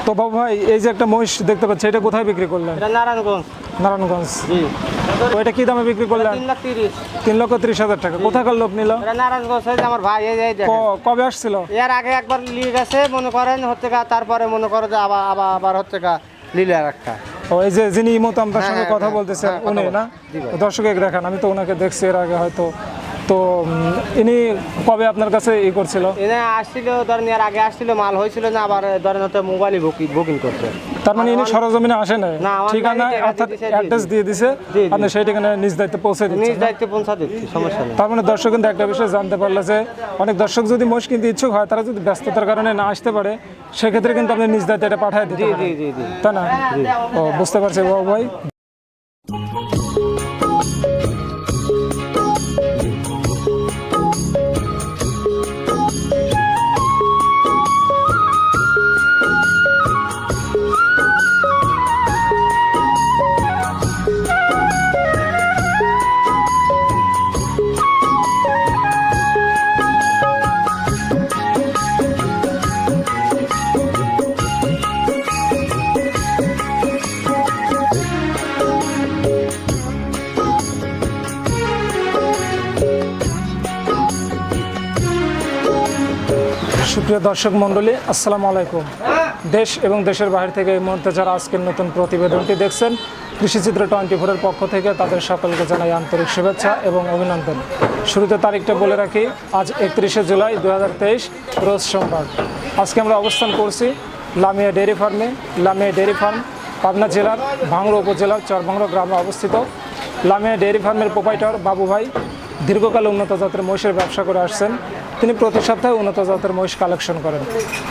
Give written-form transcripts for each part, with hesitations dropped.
তো বাবু ভাই এই যে একটা মহিষ দেখতে পাচ্ছি, এটা কোথায় বিক্রি করলেন? এটা নারায়ণগঞ্জ। নারায়ণগঞ্জ। জি। তো এটা কি দামে বিক্রি করলেন? 3,30,000। 3,30,000 টাকা। কোথাকার লোক নিল? এটা নারায়ণগঞ্জ হয়েছে আমার ভাই, এই দেখেন। কবে আসছিল? এর আগে একবার লিয়ে গেছে মনে করেন হচ্ছে গা, তারপরে মনে করো যে আবার আবার আবার হচ্ছে গা লিলে আর একটা। ও এই যে যিনি ইমতো আপনার সঙ্গে হ্যাঁ, কথা হ্যাঁ, বলতেছেন হ্যাঁ, উনি কথা না? জি ভাই। দর্শকে দেখান, আমি তো ওনাকে দেখছি এর আগে হয়তো। তো ইনি কবে আপনার কাছে করছিল? এনে আসছিল ধরেন, এর আগে আসছিল, মাল হয়েছিল না, আবার ধরেন হচ্ছে মোবাইলে বুকিং করছে। তার মানে ইনি সরজমিনে আসে নাই? না, আমার ঠিকানা বাড়িতে অর্থাৎ দিছে, অ্যাড্রেস দিয়ে দিছে, জি। আপনি সেই ঠিকানায় নিজ দায়িত্বে পৌঁছে নিজ দিচ্ছেন। দায়িত্বে পৌঁছা দিচ্ছি, সমস্যা নেই। তার মানে দর্শক কিন্তু একটা বিষয় জানতে পারলো যে অনেক দর্শক যদি মহিষ কিনতে ইচ্ছুক হয়, তারা যদি ব্যস্ততার কারণে না আসতে পারে, সেক্ষেত্রে কিন্তু আপনি নিজ দায়িত্বে এটা পাঠিয়ে দিতে জি পারেন, জি জি জি। তাই না? ও বুঝতে পারছি বাবু ভাই। সুপ্রিয় দর্শক মণ্ডলী, আসসালামু আলাইকুম। দেশ এবং দেশের বাইরে থেকে এই মুহূর্তে যারা আজকের নতুন প্রতিবেদনটি দেখছেন, কৃষিচিত্র 24-এর পক্ষ থেকে তাদের সকলকে জানাই আন্তরিক শুভেচ্ছা এবং অভিনন্দন। শুরুতে তারিখটা বলে রাখি, আজ 31শে জুলাই 2023, রোজ সোমবার। আজকে আমরা অবস্থান করছি লামিয়া ডেয়ারি ফার্মে। লামিয়া ডেয়ারি ফার্ম পাবনা জেলার ভাঙড়া উপজেলার চরভাঙড়া গ্রামে অবস্থিত। লামিয়া ডেয়ারি ফার্মের প্রোপাইটার বাবু ভাই দীর্ঘকাল উন্নত জাতের মহিষের ব্যবসা করে আসছেন। তিনি প্রতি সপ্তাহে উন্নত জাতের মহিষ কালেকশন করেন।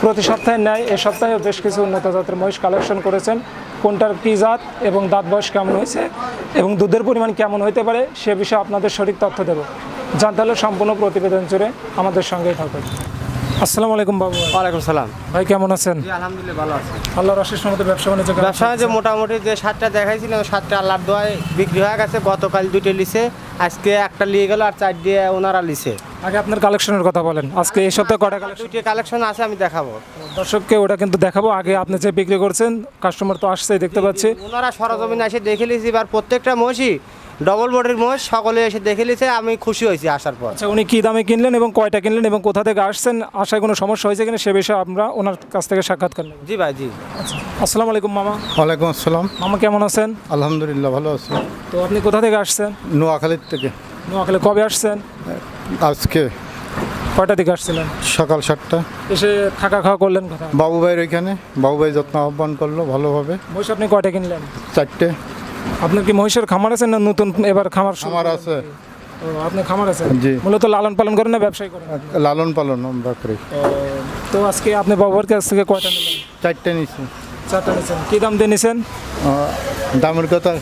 প্রতি সপ্তাহে ন্যায় এ সপ্তাহে বেশ কিছু উন্নত জাতের মহিষ কালেকশন করেছেন। কোনটার কী জাত এবং দাঁত বয়স কেমন হয়েছে এবং দুধের পরিমাণ কেমন হতে পারে সে বিষয়ে আপনাদের সঠিক তথ্য দেব। জানতে হলে সম্পূর্ণ প্রতিবেদন জুড়ে আমাদের সঙ্গেই থাকবেন। আসসালামু আলাইকুম বাবু। ওয়ালাইকুম সালাম। ভাই কেমন আছেন? জি আলহামদুলিল্লাহ ভালো আছি। আল্লাহর অশেষ রহমতে ব্যবসা বাণিজ্য কেমন ব্যবসা যে চলছে? মোটামুটি যে 7টা দেখাইছিলাম, 7টা আল্লাহর দোয়ায় বিক্রি হয়ে গেছে। গতকাল 2টে লিছে, আজকে একটা নিয়ে গেল, আর 4 দিয়ে ওনারা লিছে। আগে আপনার কালেকশনের কথা বলেন। আজকে এই সপ্তাহে কটা কালেকশন? 2টে কালেকশন আছে, আমি দেখাবো। দর্শককে ওটা কিন্তু দেখাবো। আগে আপনি যে বিক্রি করছেন, কাস্টমার তো আসছেই দেখতে পাচ্ছি। ওনারা সরজমিনে এসে দেখে লিছি, এবার প্রত্যেকটা মহিষই ডবল বডির মহিষ, সকলে এসে দেখে লিছে, আমি খুশি হয়েছি আসার পর। আচ্ছা, উনি কী দামে কিনলেন এবং কয়টা কিনলেন এবং কোথা থেকে আসছেন, আশায় কোনো সমস্যা হয়েছে কিনা সে বিষয়ে আমরা ওনার কাছ থেকে সাক্ষাৎকার নেব। জি ভাই, জি। আসসালামু আলাইকুম মামা। ওয়ালাইকুম আসসালাম। মামা কেমন আছেন? আলহামদুলিল্লাহ ভালো আছি। তো আপনি কোথা থেকে আসছেন? নোয়াখালীর থেকে নোয়াখালী। কবে আসছেন? আজকে কয়টা দিকে আসছিলেন? সকাল 7টা। এসে থাকা খাওয়া করলেন কোথায়? বাবু ভাইয়ের ওইখানে। বাবু ভাই যত্ন আহ্বান করলো ভালোভাবে। মহিষ আপনি কয়টা কিনলেন? 4টে। আপনার কি মহিষের খামার আছে না নতুন এবার খামার শুরু আমার করলেন? আছে। ও, আপনি খামার আছে? জি। মূলত লালন পালন করেন না ব্যবসায়ী করেন? লালন পালন আমরা করি। তো আজকে আপনি বাবার কাছ থেকে কয়টা নিলেন? 4টে নিছি। 4টা নিয়েছেন। কী দাম দিয়ে নিয়েছেন? দামের কথা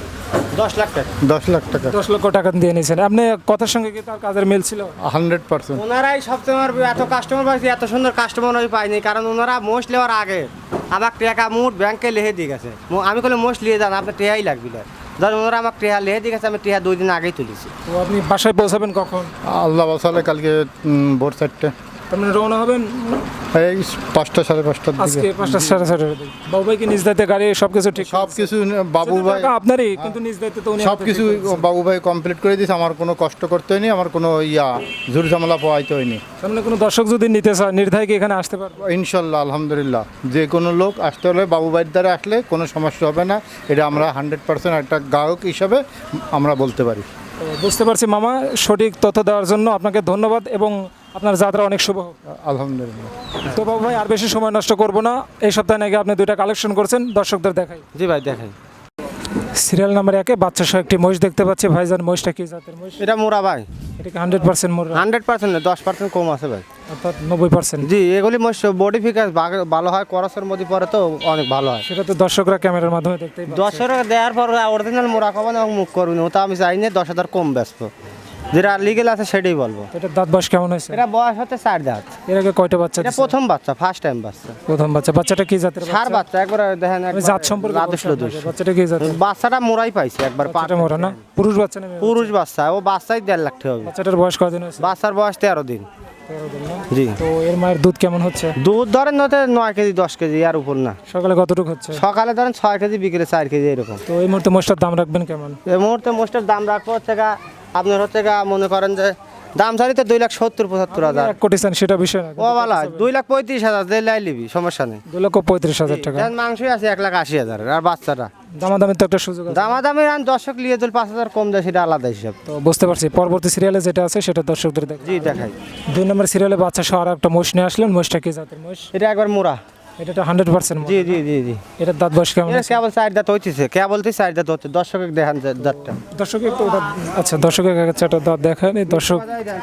10 লাখ টাকা। 10 লাখ টাকা। 10 লক্ষ টাকা দিয়ে নিয়েছেন। আপনি কথার সঙ্গে কি তার কাজের মিল ছিল? 100%। ওনারাই সবচেয়ে আমার এত কাস্টমার পাইছি, এত সুন্দর কাস্টমার আমি পাইনি, কারণ ওনারা মোষ নেওয়ার আগে আমার টাকা মুঠ ব্যাংকে লিখে দিয়ে গেছে। আমি বলে মোষ নিয়ে যান, আপনার টেহাই লাগবে না। ধরেন ওনারা আমার টেহা লিখে দিয়ে গেছে, আমি টেহা 2 দিন আগেই তুলেছি। তো আপনি বাসায় পৌঁছাবেন কখন? আল্লাহ বাসালে কালকে ভোর 4টে। তার মানে রওনা হবেন এই 5টা 5:30টার আজকে দিকে। 5টা 6:30টার দিকে। বাবু ভাই কি নিজ দায়িত্বে গাড়ি সব কিছু ঠিক? সব কিছু বাবু ভাই আপনারই, কিন্তু নিজ দায়িত্বে তো উনি সব কিছু বাবু ভাই কমপ্লিট করে দিয়েছে। আমার কোনো কষ্ট করতে হয়নি, আমার কোনো ঝুড়ি ঝামেলা পোয়াইতে হয়নি। তার মানে কোনো দর্শক যদি নিতে চায় নির্ধারিত এখানে আসতে পারবে? ইনশাল্লাহ আলহামদুলিল্লাহ, যে কোনো লোক আসতে হলে বাবু ভাইয়ের দ্বারা আসলে কোনো সমস্যা হবে না। এটা আমরা 100% একটা গ্রাহক হিসাবে আমরা বলতে পারি। তো বুঝতে পারছি মামা, সঠিক তথ্য দেওয়ার জন্য আপনাকে ধন্যবাদ এবং আপনার যাত্রা অনেক শুভ হোক। আলহামদুলিল্লাহ। তো বাবু ভাই আর বেশি সময় নষ্ট করবো না। এই সপ্তাহে নাকি আপনি 2টা কালেকশন করছেন, দর্শকদের দেখাই। জি ভাই, দেখাই। সিরিয়াল নাম্বার 1-এ বাচ্চা সহ একটি মহিষ দেখতে পাচ্ছি। ভাইজান, মহিষটা কি জাতের মহিষ? এটা মোরা ভাই। এটা কি 100% মোর? 100% না, 10% কম আছে ভাই। অর্থাৎ 90%। জি, এগুলি মোষ বডি ফিকাস ভালো হয়, করসের মধ্যে পরে তো অনেক ভালো হয়। সেটা তো দর্শকরা ক্যামেরার মাধ্যমে দেখতেই পাচ্ছে। 10 টাকা দেওয়ার পর অরিজিনাল মোরা খাবো না, মুখ করবি না, ওটা আমি চাই না। 10,000 কম ব্যস্ত। যেটা লিগেল আছে সেটাই বলবো। এটার দাঁত বয়স কেমন হয়েছে? এটা বয়স হচ্ছে 4 দাঁত। এর আগে কয়টা বাচ্চা এটা দিছে? প্রথম বাচ্চা, ফার্স্ট টাইম বাচ্চা। প্রথম বাচ্চা। বাচ্চাটা কি জাতের সার বাচ্চা একবার দেখেন, আমি জাত সম্পর্কে বলছি আপনাকে। বাচ্চাটা কি জাতের? বাচ্চাটা মোরাই পাইছে একবার। বাচ্চাটা মোরা না? পুরুষ বাচ্চা না মেয়ে? পুরুষ বাচ্চা, ও বাচ্চাই 1.5 লাখ টাকা হবে। বাচ্চাটার বয়স কতদিন হয়েছে? বাচ্চার বয়স 13 দিন। 13 দিন না? জি। তো এর মায়ের দুধ কেমন হচ্ছে? দুধ ধরেন নতে 9 কেজি 10 কেজি আর উপর না। সকালে কতটুকু হচ্ছে? সকালে ধরেন 6 কেজি, বিকেলে 4 কেজি এরকম। তো এই মুহূর্তে মোষটার দাম রাখবেন কেমন? এই মুহূর্তে মোষটার দাম রাখবো হচ্ছে আপনার হচ্ছে মনে করেন যে দাম চাইতে 2,70,75,000। 1 কোটি চান সেটা বিষয় না। ও বালা 2,35,000 দিয়ে লাই লিবি, সমস্যা নেই। 2,35,000 টাকা। দেন মাংসই আছে 1,80,000 আর বাচ্চাটা দামাদামির তো একটা সুযোগ আছে। দামাদামি আন দর্শক লিয়ে দিল 5,000 কম দেয়, সেটা আলাদা হিসাব। তো বুঝতে পারছি, পরবর্তী সিরিয়ালে যেটা আছে সেটা দর্শকদের দেখ। জি দেখাই। 2 নম্বর সিরিয়ালে বাচ্চা সহ আর একটা মোষ নিয়ে আসলেন। মোষটা কি জাতের মোষ? এটা একবার মোরা। এটা 100% মোষ। জি জি জি জি। এটার দাঁত বয়স কেমন এটা আছে? কেবল 4 দাঁত হইতেছে, কেবল 4 দাঁত হচ্ছে। দর্শক দেখান দাঁতটা। দর্শক একটু আচ্ছা, দর্শকের কাছে একটা দাঁত দেখান। এই দর্শক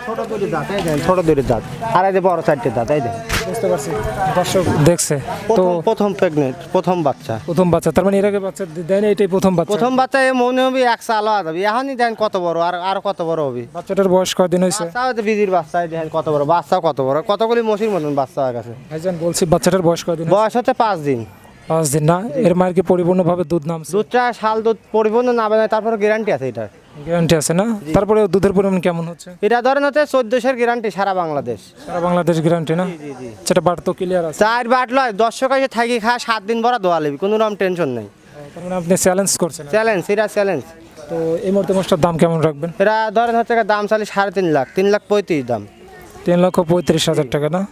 ছোট দুটি দাঁত, এই দেন ছোট দুটি দাঁত, আর এই যে বড় 4টে দাঁত, এই দেন। বুঝতে পারছি, দর্শক দেখছে তো। প্রথম প্রেগনেন্ট, প্রথম বাচ্চা। প্রথম বাচ্চা, তার মানে এর আগে বাচ্চা দেয়নি, এটাই প্রথম বাচ্চা। প্রথম বাচ্চা এ মনে হবে 1 সাল হবে। এখনই দেন কত বড়, আর কত বড় হবে। বাচ্চাটার বয়স কয়দিন হয়েছে? বাচ্চাও তো বিজির বাচ্চা, এই দেখেন কত বড়। বাচ্চাও কত বড়, কতগুলি মসির মতন বাচ্চা হয়ে গেছে। ভাইজান বলছি, বাচ্চাটার বয়স কয়দিন? বয়স হচ্ছে 5 দিন। 5 দিন না? এর মায়ের কি পরিপূর্ণভাবে দুধ নামছে? দুধটা শাল দুধ পরিপূর্ণ না বানায়, তারপরে গ্যারান্টি আছে এটার। গ্যারান্টি আছে না? তারপরে দুধের পরিমাণ কেমন হচ্ছে? এটা ধরেন হচ্ছে 1400 গ্যারান্টি সারা বাংলাদেশ। সারা বাংলাদেশ গ্যারান্টি না? সেটা বার তো ক্লিয়ার আছে। 4 বাট লয়, দর্শক এসে থাকি খা 7 দিন ভরা দোয়া লিবি, কোনো রকম টেনশন নেই। তার মানে আপনি চ্যালেঞ্জ করছেন। চ্যালেঞ্জ, এটা চ্যালেঞ্জ। তো এই মুহূর্তে মোষটার দাম কেমন রাখবেন? এরা ধরেন হচ্ছে দাম চালি 3.5 লাখ, 3,35,000 দাম। 3,35,000 টাকা না?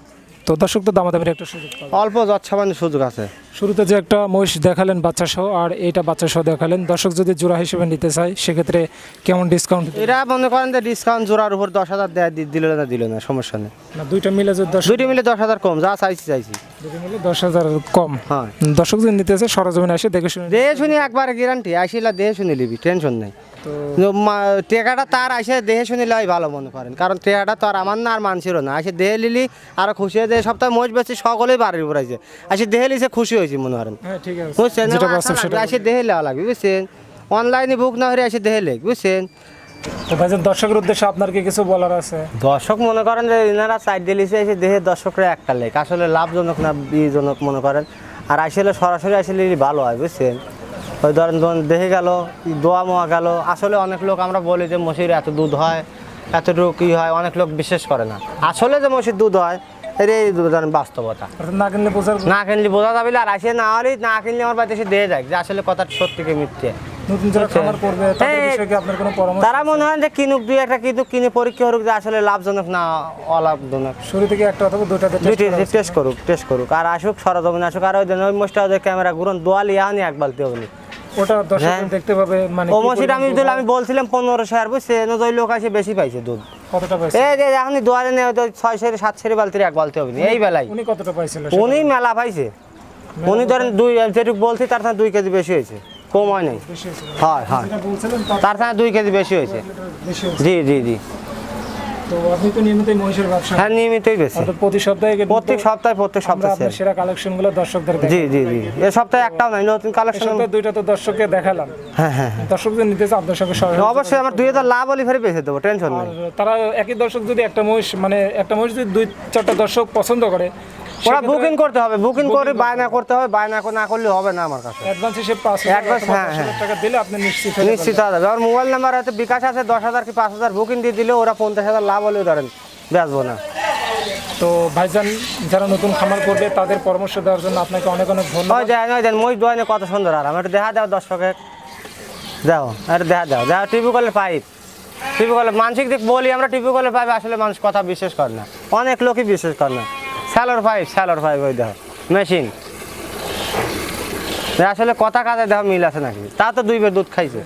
তো দর্শক তো দামাদামির একটা সুযোগ পাবে। অল্প যৎসামান্য সুযোগ আছে। শুরুতে যে একটা মহিষ দেখালেন বাচ্চা সহ, আর এইটা বাচ্চা সহ দেখালেন, দর্শক যদি জোড়া হিসেবে নিতে চায় সেক্ষেত্রে কেমন ডিসকাউন্ট? এরা মনে করেন যে ডিসকাউন্ট জোড়ার উপর 10,000 দেয়, দিল না সমস্যা নেই। না, দুইটা মিলে যদি দুইটি মিলে 10,000 কম, যা চাইছি। দুইটা মিলে 10,000 কম। হ্যাঁ, দর্শক যদি নিতে চায় সরজমিনে আসে দেখে শুনে। দেহে শুনি একবার গ্যারান্টি, আইসিলা দেহে শুনে লিবি, টেনশন নেই। তো টেকাটা তার আইসে দেহে শুনে লাই ভালো মনে করেন, কারণ টেকাটা তো আর আমার না আর মানুষেরও না। আইসে দেহে লিলি আরো খুশি হয়ে যায়। সপ্তাহে মোষ বেশি সকলেই বাড়ির উপর আইসে, আইসে দেহে লিছে খুশি হয়েছি মনে করেন। হ্যাঁ, ঠিক আছে, বুঝছেন? যেটা বাস্তব সেটা। আইসে দেহে লেওয়া লাগবে, বুঝছেন? অনলাইনে বুক না হলে আইসে দেহে লেখ, বুঝছেন? তো ভাইজান, দর্শকের উদ্দেশ্যে আপনার কি কিছু বলার আছে? দর্শক মনে করেন যে ইনারা সাইড দিলিছে, এসে দেহে দর্শকরা একটা লেখ আসলে লাভজনক না বিজনক মনে করেন। আর আসলে সরাসরি আসলে ভালো হয়, বুঝছেন? ওই ধরেন দেখে গেল, দোয়া মোয়া গেল। আসলে অনেক লোক আমরা বলি যে মসির এত দুধ হয়, এতটুকু কি হয়, অনেক লোক বিশ্বাস করে না। আসলে যে মসির দুধ হয় এটাই ধরেন বাস্তবতা। অর্থাৎ না কিনলে বোঝার। না কিনলে বোঝা যাবে, আর আসে না হলেই না কিনলে আমার বাড়িতে এসে দিয়ে যায় যে আসলে কথা সত্যি কি মিথ্যে। নতুন যারা খামার করবে তাদের বিষয়ে কি আপনার কোনো পরামর্শ? তারা মনে হয় যে কিনুক, দুই একটা কিনে পরীক্ষা করুক যে আসলে লাভজনক না অলাভজনক। শুরু থেকে একটা অথবা দুইটাতে দুইটি টেস্ট করুক আর আসুক, সরজমিন আসুক। আর ওই দিন ওই মোষটা ওদের ক্যামেরা ঘুরন দোয়ালি আনি এক বালতি হবনি। ওটা দর্শক দেখতে পাবে মানে ও কি মসির আমি পরিমাণ আমি বলছিলাম 1500, বুঝছেন? ওই লোক আসে বেশি পাইছে দুধ। কতটা পাইছে? এই যে এখন দোয়ালে নেই 6-7 বালতির এক বালতি হবনি এই বেলায়। উনি কতটা পাইছিল? উনি মেলা পাইছে। উনি ধরেন যেটুকু বলছি তার থেকে 2 কেজি বেশি হয়েছে, কম হয় নাই। বেশি হয়েছিল। হয় হয়, যেটা বলছিলেন তার থেকে 2 কেজি বেশি হয়েছে। বেশি হয়েছে। জি জি জি। তো আপনি তো নিয়মিতই মহিষের ব্যবসা। হ্যাঁ, নিয়মিতই বেশি। অর্থাৎ প্রতি সপ্তাহে প্রত্যেক সপ্তাহে আমরা আপনার সেরা কালেকশনগুলো দর্শকদের দেখাই। জি জি জি। এ সপ্তাহে একটাও নাই নতুন কালেকশন। সপ্তাহে দুইটা তো দর্শককে দেখালাম। হ্যাঁ হ্যাঁ, দর্শক যদি নিতে চায় আপনার সঙ্গে সরাসরি অবশ্যই আমার 2,000 লাভ হলে ফেরে বেঁচে দেবো, টেনশন নেই। আর তারা একই দর্শক যদি একটা মহিষ মানে একটা মহিষ যদি 2-4টা দর্শক পছন্দ করে, ওরা বুকিং করতে হবে, বুকিং করে বায়না করতে হবে। বায়না না করলে হবে না আমার কাছে। অ্যাডভান্স হিসেবে 5,000 Advance, হ্যাঁ, হ্যাঁ। টাকা দিলে আপনি নিশ্চিত হয়ে নিশ্চিত যাবেন। হবে। আমার মোবাইল নাম্বার আছে, বিকাশ আছে 10,000 কি 5,000 বুকিং দিয়ে দিলে ওরা 50,000 লাভ হলেও ধরেন বেচবো না। তো ভাইজান, যারা নতুন খামার করবে তাদের পরামর্শ দেওয়ার জন্য আপনাকে অনেক অনেক ধন্যবাদ। ওই দেন মই দোয়ানে কত সুন্দর আরাম। একটু দেখা দাও দর্শকে, দাও একটু দেখা দাও টিভি কলের পাইপ। টিভি কলে মানসিক দিক বলি আমরা, টিভি কলের পাইপ আসলে মানুষ কথা বিশ্বাস করে না, অনেক লোকই বিশ্বাস করে না। স্যালোর পাইপ ওই দেখো মেশিন, আসলে কথা কাজে দেখো মিল আছে নাকি? তা তো 2 বের দুধ খাইছে।